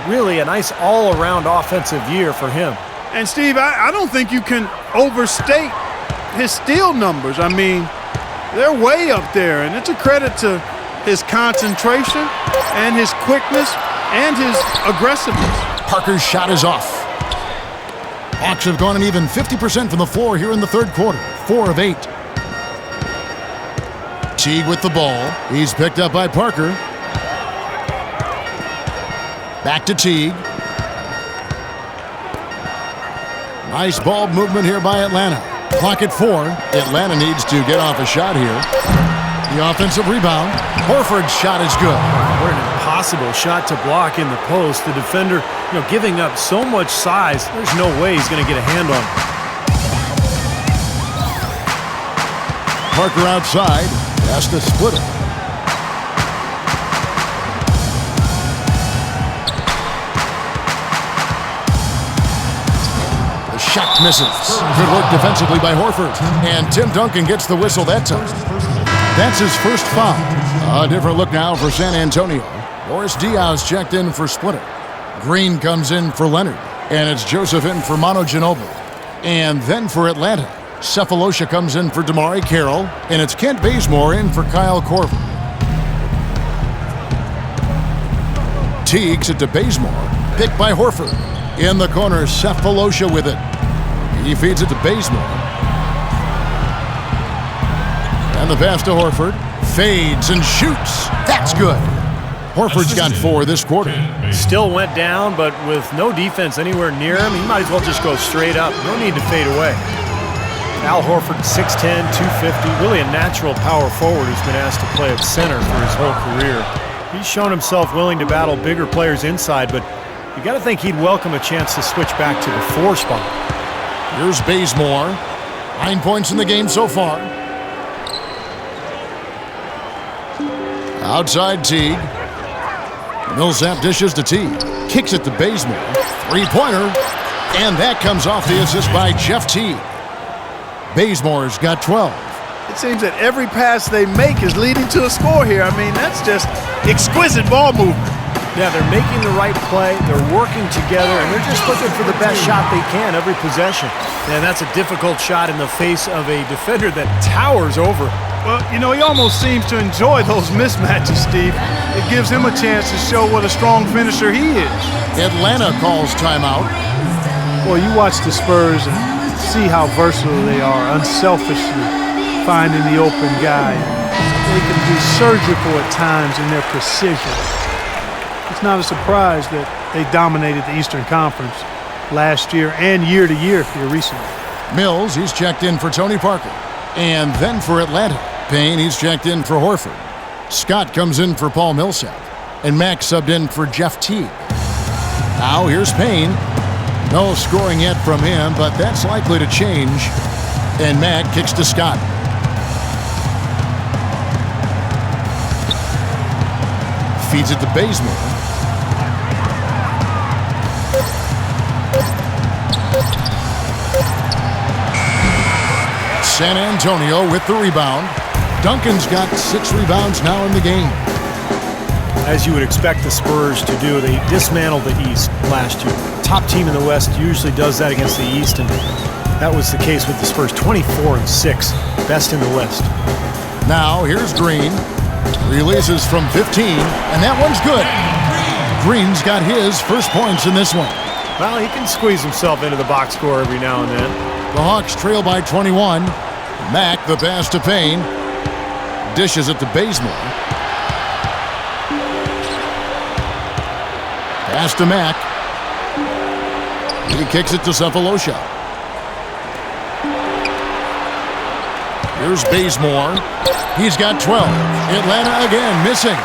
really a nice all-around offensive year for him. And, Steve, I don't think you can overstate his steal numbers. I mean, they're way up there, and it's a credit to his concentration and his quickness and his aggressiveness. Parker's shot is off. Hawks have gone an even 50% from the floor here in the third quarter. 4 of 8. Teague with the ball. He's picked up by Parker. Back to Teague. Nice ball movement here by Atlanta. Clock at 4. Atlanta needs to get off a shot here. The offensive rebound. Horford's shot is good. What an impossible shot to block in the post. The defender, giving up so much size, there's no way he's going to get a hand on it. Parker outside. Has to split it. The shot misses. Good work defensively by Horford. And Tim Duncan gets the whistle that time. That's his first foul. A different look now for San Antonio. Boris Diaz checked in for Splitter. Green comes in for Leonard. And it's Joseph in for Manu Ginobili. And then for Atlanta, Cephalosha comes in for Damari Carroll. And it's Kent Bazemore in for Kyle Korver. Teagues it to Bazemore. Picked by Horford. In the corner, Cephalosha with it. He feeds it to Bazemore. And the pass to Horford. Fades and shoots. That's good. Horford's got 4 this quarter. Still went down, but with no defense anywhere near him, he might as well just go straight up. No need to fade away. Al Horford, 6'10", 250, really a natural power forward who's been asked to play at center for his whole career. He's shown himself willing to battle bigger players inside, but you got to think he'd welcome a chance to switch back to the 4 spot. Here's Bazemore. 9 points in the game so far. Outside Teague. Millsap dishes to Teague. Kicks it to Bazemore. 3-pointer. And that comes off the assist by Jeff Teague. Bazemore's got 12. It seems that every pass they make is leading to a score here. I mean, that's just exquisite ball movement. Yeah, they're making the right play, they're working together, and they're just looking for the best shot they can every possession. And that's a difficult shot in the face of a defender that towers over. Well, he almost seems to enjoy those mismatches, Steve. It gives him a chance to show what a strong finisher he is. Atlanta calls timeout. Well, you watch the Spurs and see how versatile they are, unselfishly finding the open guy. They can be surgical at times in their precision. It's not a surprise that they dominated the Eastern Conference last year and year to year here recently. Mills, he's checked in for Tony Parker. And then for Atlanta, Payne, he's checked in for Horford. Scott comes in for Paul Millsap, and Mack subbed in for Jeff Teague. Now here's Payne. No scoring yet from him, but that's likely to change. And Mack kicks to Scott. Feeds it to Bazemore. San Antonio with the rebound. Duncan's got 6 rebounds now in the game. As you would expect the Spurs to do, they dismantled the East last year. Top team in the West usually does that against the East, and that was the case with the Spurs. 24-6, best in the West. Now here's Green. Releases from 15, and that one's good. Green's got his first points in this one. Well, he can squeeze himself into the box score every now and then. The Hawks trail by 21. Mack, the pass to Payne. Dishes it to Bazemore. Pass to Mack. He kicks it to Cephalosha. Here's Bazemore. He's got 12. Atlanta again missing.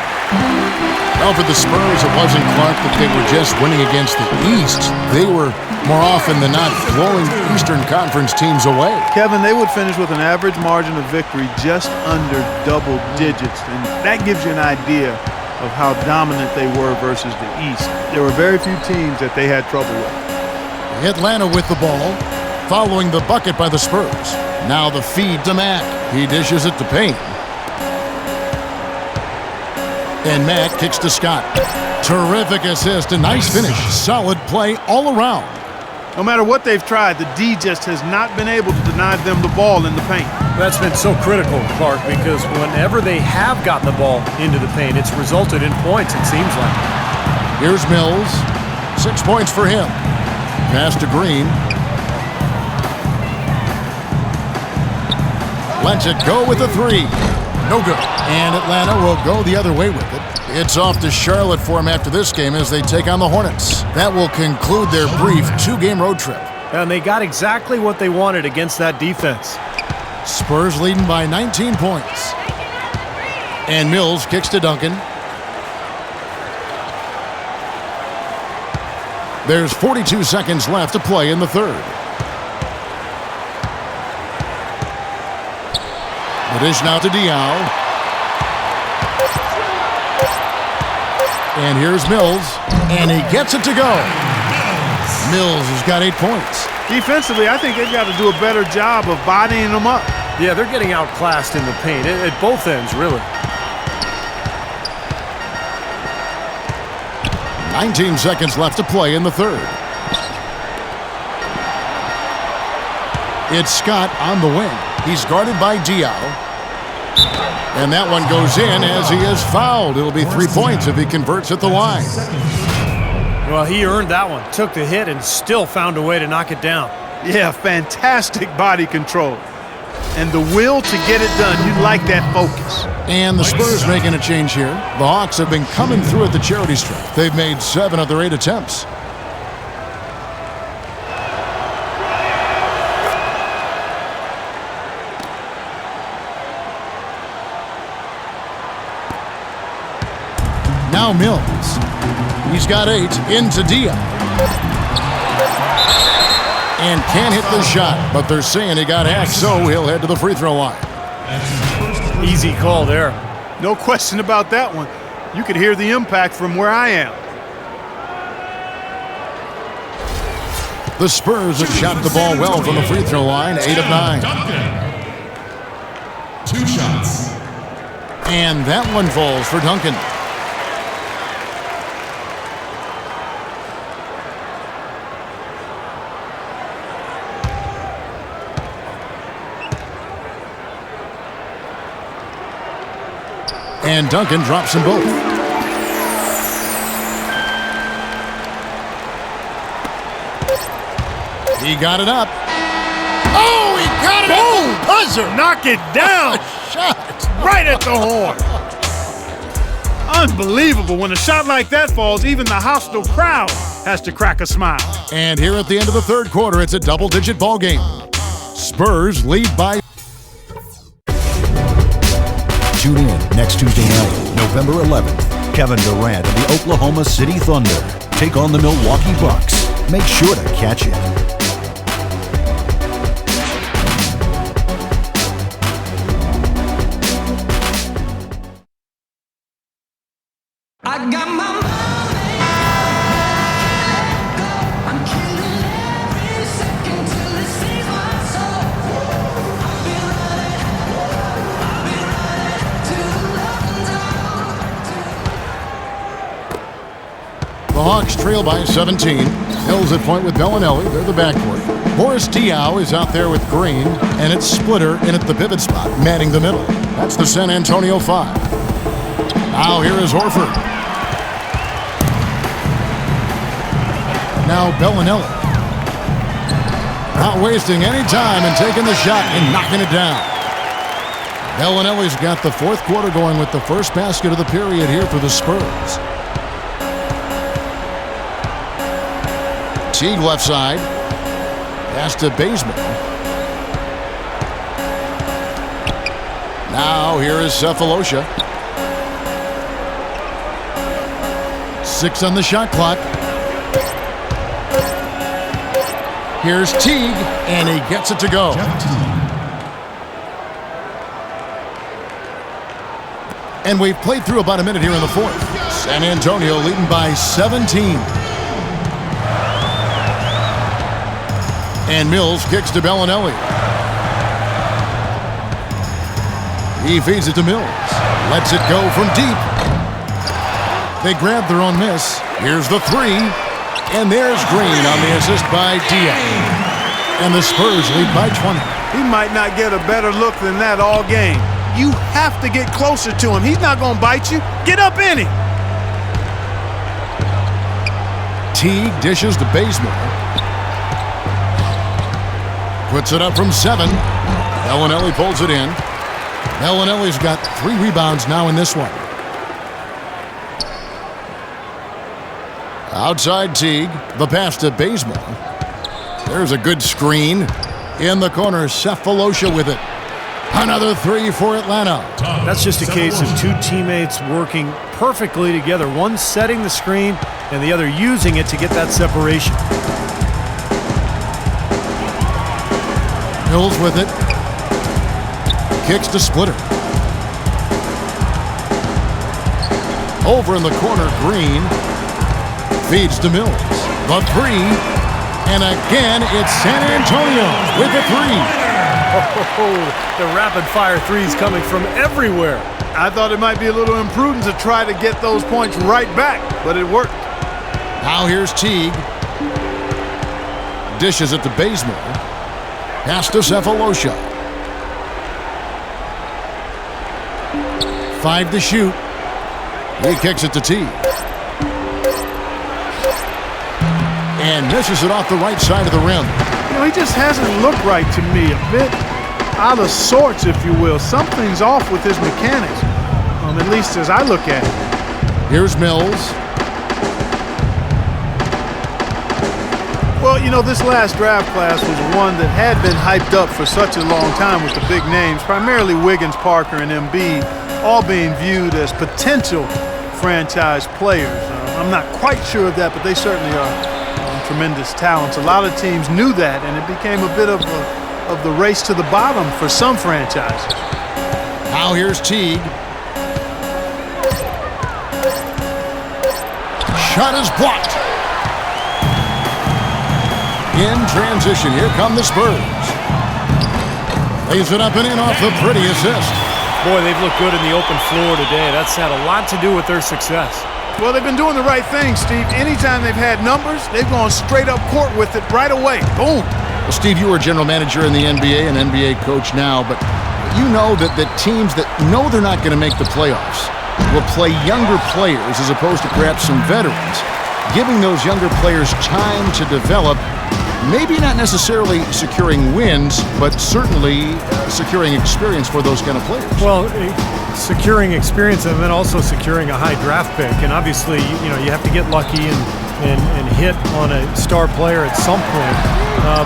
Well, for the Spurs, it wasn't Clark that they were just winning against the East. They were more often than not blowing Eastern Conference teams away. Kevin, they would finish with an average margin of victory just under double digits, and that gives you an idea of how dominant they were versus the East. There were very few teams that they had trouble with. Atlanta with the ball, following the bucket by the Spurs. Now the feed to Mack. He dishes it to Payne. And Mack kicks to Scott. Terrific assist, a nice finish. Solid play all around. No matter what they've tried, the D just has not been able to deny them the ball in the paint. That's been so critical, Clark, because whenever they have gotten the ball into the paint, it's resulted in points, it seems like. Here's Mills. 6 points for him. Pass to Green. Lets it go with a 3. No good. And Atlanta will go the other way with it. It's off to Charlotte for them after this game as they take on the Hornets. That will conclude their brief 2-game road trip. And they got exactly what they wanted against that defense. Spurs leading by 19 points. And Mills kicks to Duncan. There's 42 seconds left to play in the third. The dish now to Diaw. And here's Mills, and he gets it to go. Mills has got 8 points. Defensively, I think they've got to do a better job of bodying them up. Yeah, they're getting outclassed in the paint, at both ends, really. 19 seconds left to play in the third. It's Scott on the wing. He's guarded by Diaw. And that one goes in as he is fouled. It'll be 3 points if he converts at the line. Well, he earned that one. Took the hit and still found a way to knock it down. Yeah, fantastic body control. And the will to get it done. You like that focus. And the Spurs making a change here. The Hawks have been coming through at the charity stripe. They've made 7 of their 8 attempts. Now Mills. He's got 8 into Diaw. And can't hit the shot, but they're saying he got hacked, so he'll head to the free throw line. Easy call there. No question about that one. You could hear the impact from where I am. The Spurs have shot the ball well from the free throw line, 8 of 9. 2 shots. And that one falls for Duncan. And Duncan drops them both. He got it up. Oh, he got it at the buzzer. Knock it down. Shot. Right at the horn. Unbelievable. When a shot like that falls, even the hostile crowd has to crack a smile. And here at the end of the third quarter, it's a double-digit ball game. Spurs lead by. Tune in next Tuesday night November 11th, Kevin Durant and the Oklahoma City Thunder take on the Milwaukee Bucks. Make sure to catch it. I got my money. I'm killing every second till it saves my soul. I'll be running to the love The Hawks trail by 17. Hills at point with Belinelli. They're the backcourt. Boris Diaw is out there with Green, and it's Splitter in at the pivot spot, manning the middle. That's the San Antonio 5. Now here is Horford. Now Belinelli. Not wasting any time and taking the shot and knocking it down. Belinelli's got the fourth quarter going with the first basket of the period here for the Spurs. Teague left side. Pass to Bazemore. Now here is Cephalosha. 6 on the shot clock. Here's Teague, and he gets it to go. And we've played through about a minute here in the fourth. San Antonio leading by 17. And Mills kicks to Belinelli. He feeds it to Mills. Lets it go from deep. They grab their own miss. Here's the three. And there's Green on the assist by Diaz. And the Spurs lead by 20. He might not get a better look than that all game. You have to get closer to him. He's not going to bite you. Get up in him. Teague dishes to Bazemore. Puts it up from 7. Belinelli pulls it in. Belinelli's got 3 rebounds now in this one. Outside Teague, the pass to Bazemore. There's a good screen. In the corner, Cephalosha with it. Another 3 for Atlanta. That's just a case of two teammates working perfectly together. One setting the screen and the other using it to get that separation. Mills with it. Kicks to Splitter. Over in the corner, Green. Feeds to Mills. The 3. And again, it's San Antonio with the 3. Oh, the rapid-fire threes coming from everywhere. I thought it might be a little imprudent to try to get those points right back, but it worked. Now here's Teague. Dishes it to Bazemore. Pass to Cephalosha. 5 to shoot. He kicks it to Teague. And misses it off the right side of the rim. You know, he just hasn't looked right to me. A bit out of sorts, if you will. Something's off with his mechanics, at least as I look at it. Here's Mills. Well, you know, this last draft class was one that had been hyped up for such a long time with the big names, primarily Wiggins, Parker, and Embiid, all being viewed as potential franchise players. I'm not quite sure of that, but they certainly are tremendous talents. A lot of teams knew that, and it became a bit of the race to the bottom for some franchises. Now here's Teague. Shot is blocked. In transition, here come the Spurs. Lays it up and in off the pretty assist. Boy, they've looked good in the open floor today. That's had a lot to do with their success. Well, they've been doing the right thing, Steve. Anytime they've had numbers, they've gone straight up court with it right away. Boom. Well, Steve, you were a general manager in the NBA and NBA coach now, but you know that teams that know they're not going to make the playoffs will play younger players as opposed to perhaps some veterans, giving those younger players time to develop, maybe not necessarily securing wins, but certainly securing experience for those kind of players. Well, securing experience and then also securing a high draft pick. And obviously, you know, you have to get lucky and hit on a star player at some point.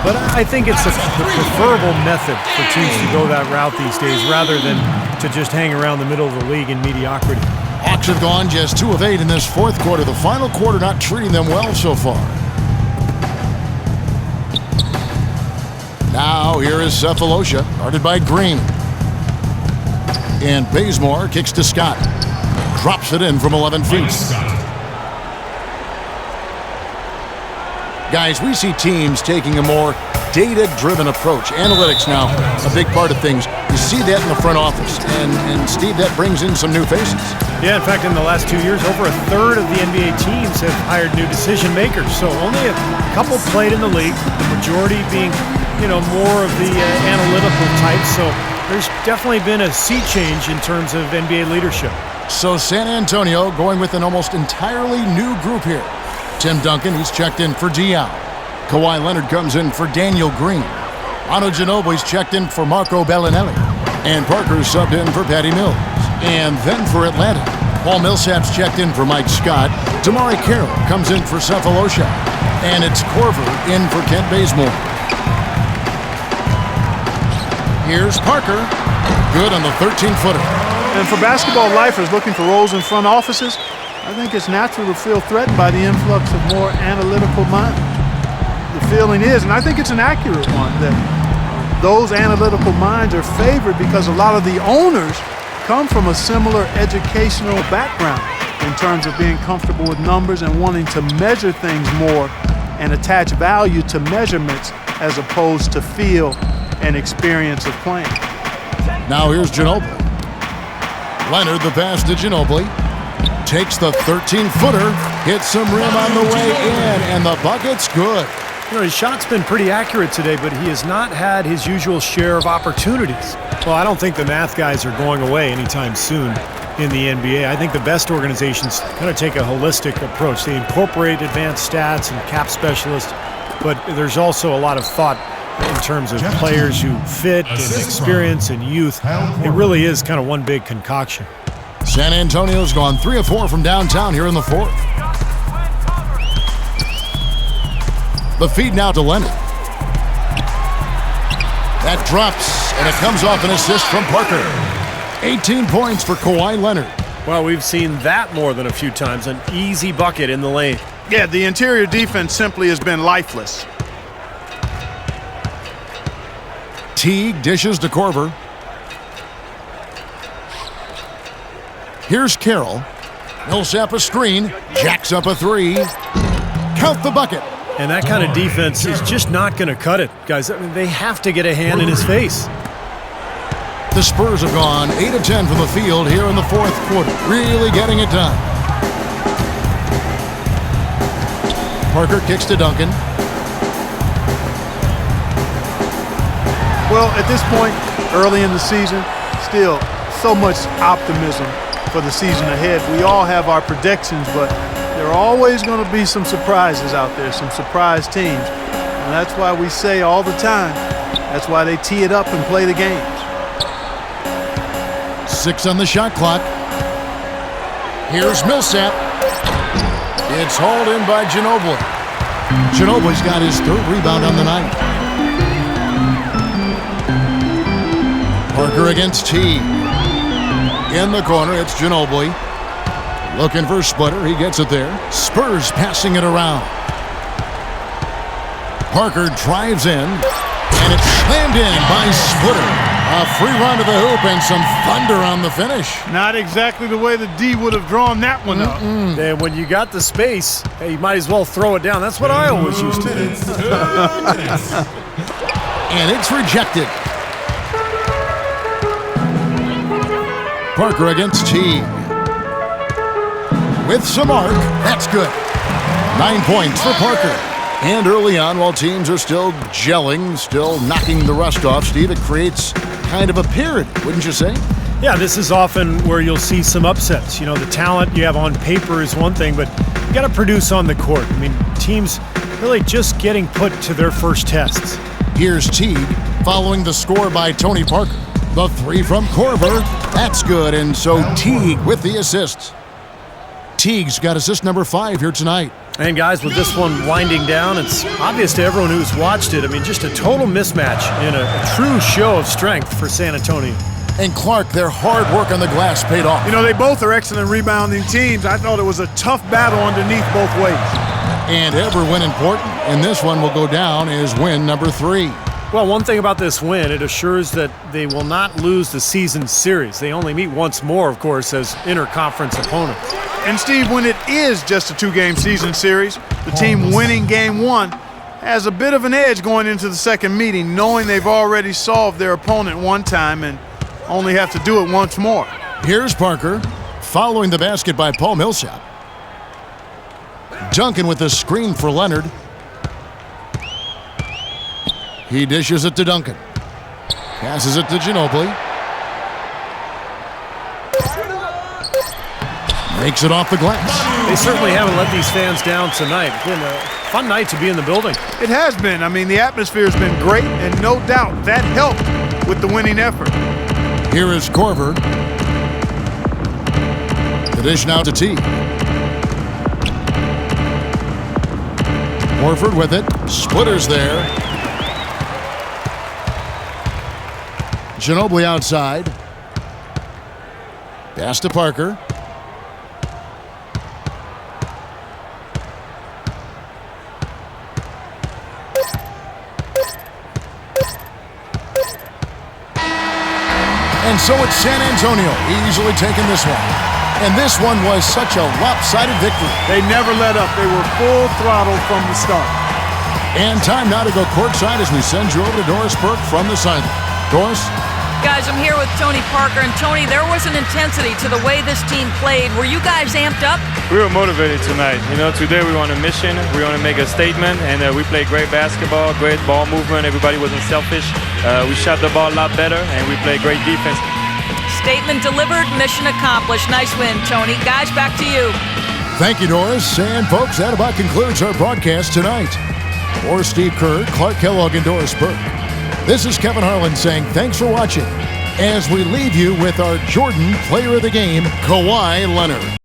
But I think it's the preferable method for teams to go that route these days rather than to just hang around the middle of the league in mediocrity. Hawks have gone just 2 of 8 in this fourth quarter. The final quarter not treating them well so far. Now here is Cephalosha, guarded by Green. And Bazemore kicks to Scott. Drops it in from 11 feet. Guys, we see teams taking a more data-driven approach. Analytics now, a big part of things. You see that in the front office. And Steve, that brings in some new faces. Yeah, in fact, in the last 2 years, over a third of the NBA teams have hired new decision makers. So only a couple played in the league, the majority being, more of the analytical type. So there's definitely been a sea change in terms of NBA leadership. So San Antonio going with an almost entirely new group here. Tim Duncan, he's checked in for Diaw. Kawhi Leonard comes in for Daniel Green. Manu Ginobili's checked in for Marco Belinelli. And Parker's subbed in for Patty Mills. And then for Atlanta, Paul Millsap's checked in for Mike Scott. Damari Carroll comes in for Cephalosha. And it's Korver in for Kent Bazemore. Here's Parker. Good on the 13-footer. And for basketball lifers looking for roles in front offices, I think it's natural to feel threatened by the influx of more analytical minds. The feeling is, and I think it's an accurate one, that those analytical minds are favored because a lot of the owners come from a similar educational background in terms of being comfortable with numbers and wanting to measure things more and attach value to measurements as opposed to feel and experience of playing. Now here's Ginobili. Leonard, the pass to Ginobili. Takes the 13-footer, hits some rim on the way in, and the bucket's good. His shot's been pretty accurate today, but he has not had his usual share of opportunities. Well, I don't think the math guys are going away anytime soon in the NBA. I think the best organizations kind of take a holistic approach. They incorporate advanced stats and cap specialists, but there's also a lot of thought in terms of players who fit and experience and youth. It really is kind of one big concoction. San Antonio's gone 3 of 4 from downtown here in the fourth. The feed now to Leonard. That drops, and it comes off an assist from Parker. 18 points for Kawhi Leonard. Well, we've seen that more than a few times. An easy bucket in the lane. Yeah, the interior defense simply has been lifeless. Teague dishes to Korver. Here's Carroll. Millsap a screen. Jacks up a 3. Count the bucket. And that kind of defense is just not going to cut it, guys. I mean, they have to get a hand in his face. The Spurs have gone 8 of 10 from the field here in the fourth quarter. Really getting it done. Parker kicks to Duncan. Well, at this point, early in the season, still so much optimism for the season ahead. We all have our predictions, but there are always going to be some surprises out there, some surprise teams. And that's why we say all the time, that's why they tee it up and play the games. 6 on the shot clock. Here's Millsap. It's hauled in by Ginobili. Ginobili's got his 3rd rebound on the night. Parker against Teague. In the corner, it's Ginobili. Looking for Splitter. He gets it there. Spurs passing it around. Parker drives in, and it's slammed in by Splitter. A free run to the hoop and some thunder on the finish. Not exactly the way the D would have drawn that one up. And when you got the space, hey, you might as well throw it down. That's what I always used to do. And it's rejected. Parker against Teague. With some arc, that's good. 9 points for Parker. And early on, while teams are still gelling, still knocking the rust off, Steve, it creates kind of a parity, wouldn't you say? Yeah, this is often where you'll see some upsets. You know, the talent you have on paper is one thing, but you got to produce on the court. I mean, teams really just getting put to their first tests. Here's Teague following the score by Tony Parker. The 3 from Korver, that's good, and so Teague with the assist. Teague's got assist number 5 here tonight. And guys, with this one winding down, it's obvious to everyone who's watched it. I mean, just a total mismatch and a true show of strength for San Antonio. And Clark, their hard work on the glass paid off. You know, they both are excellent rebounding teams. I thought it was a tough battle underneath both ways. And every win important, and this one will go down as win number 3. Well, one thing about this win, it assures that they will not lose the season series. They only meet once more, of course, as interconference opponents. And Steve, when it is just a 2-game season series, the team winning game 1 has a bit of an edge going into the second meeting, knowing they've already solved their opponent one time and only have to do it once more. Here's Parker, following the basket by Paul Millsap. Duncan with the screen for Leonard. He dishes it to Duncan. Passes it to Ginobili. Makes it off the glass. They certainly haven't let these fans down tonight. It's been a fun night to be in the building. It has been. I mean, the atmosphere has been great, and no doubt that helped with the winning effort. Here is Horford. The dish now to T. Horford with it. Splitters there. Ginobili outside. Pass to Parker. And so it's San Antonio easily taking this one. And this one was such a lopsided victory. They never let up. They were full throttle from the start. And time now to go courtside as we send you over to Doris Burke from the sideline. Doris? Guys, I'm here with Tony Parker. And Tony, there was an intensity to the way this team played. Were you guys amped up? We were motivated tonight. You know, today we were on a mission. We want to make a statement, and we played great basketball, great ball movement. Everybody wasn't selfish. We shot the ball a lot better, and we played great defense. Statement delivered, mission accomplished. Nice win, Tony. Guys, back to you. Thank you, Doris. And folks, that about concludes our broadcast tonight. For Steve Kerr, Clark Kellogg, and Doris Burke, this is Kevin Harlan saying thanks for watching as we leave you with our Jordan Player of the Game, Kawhi Leonard.